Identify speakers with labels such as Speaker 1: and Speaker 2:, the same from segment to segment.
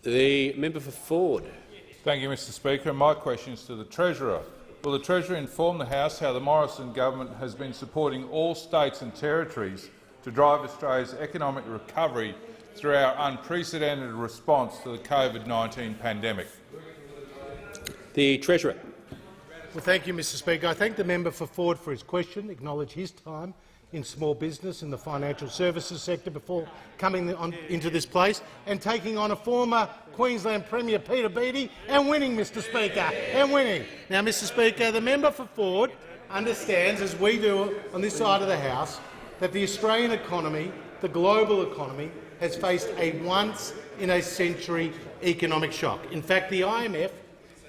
Speaker 1: The member for Ford.
Speaker 2: Thank you, Mr Speaker. And my question is to the Treasurer. Will the Treasurer inform the House how the Morrison government has been supporting all states and territories to drive Australia's economic recovery through our unprecedented response to the COVID-19 pandemic?
Speaker 1: The Treasurer.
Speaker 3: Well, thank you, Mr Speaker. I thank the member for Ford for his question, acknowledge his time in small business and the financial services sector before coming into this place and taking on a former Queensland Premier, Peter Beattie, and winning, Mr Speaker, and winning. Now, Mr Speaker, the member for Ford understands, as we do on this side of the House, that the Australian economy, the global economy, has faced a once-in-a-century economic shock. In fact, the IMF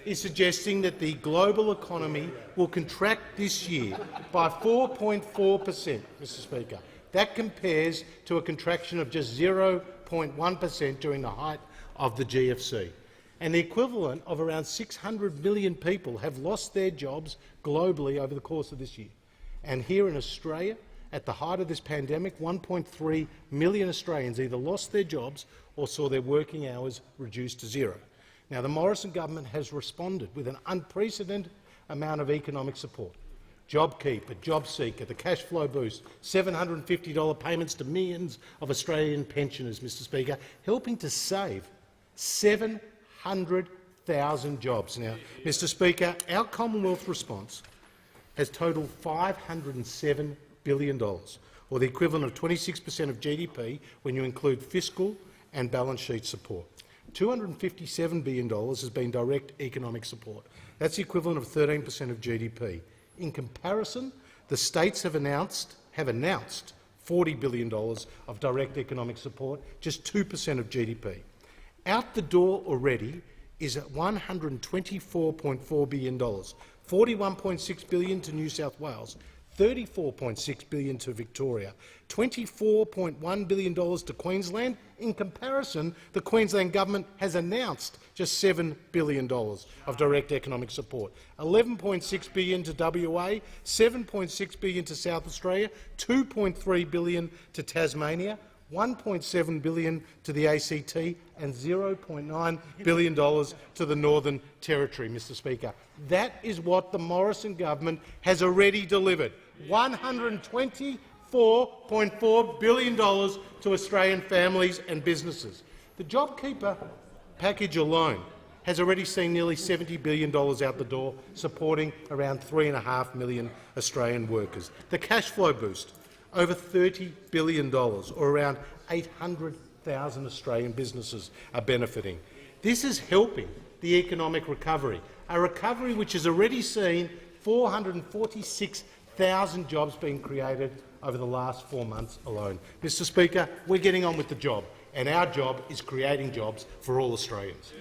Speaker 3: is suggesting that the global economy will contract this year by 4.4%, Mr Speaker. That compares to a contraction of just 0.1% during the height of the GFC. And the equivalent of around 600 million people have lost their jobs globally over the course of this year. And here in Australia, at the height of this pandemic, 1.3 million Australians either lost their jobs or saw their working hours reduced to zero. Now, the Morrison government has responded with an unprecedented amount of economic support. JobKeeper, JobSeeker, the cash flow boost, $750 payments to millions of Australian pensioners, Mr Speaker, helping to save 700,000 jobs. Now, Mr Speaker, our Commonwealth response has totalled $507 billion, or the equivalent of 26% of GDP when you include fiscal and balance sheet support. $257 billion has been direct economic support. That's the equivalent of 13% of GDP. In comparison, the states have announced $40 billion of direct economic support, just 2% of GDP. Out the door already is at $124.4 billion, $41.6 billion to New South Wales, $34.6 billion to Victoria, $24.1 billion to Queensland. In comparison, the Queensland government has announced just $7 billion of direct economic support, $11.6 billion to WA, $7.6 billion to South Australia, $2.3 billion to Tasmania, $1.7 billion to the ACT and $0.9 billion to the Northern Territory, Mr Speaker. That is what the Morrison government has already delivered, $124.4 billion to Australian families and businesses. The JobKeeper package alone has already seen nearly $70 billion out the door, supporting around 3.5 million Australian workers. The cash flow boost, over $30 billion, or around 800,000 Australian businesses are benefiting. This is helping the economic recovery, a recovery which has already seen 446,000 jobs being created over the last 4 months alone. Mr Speaker, we're getting on with the job, and our job is creating jobs for all Australians.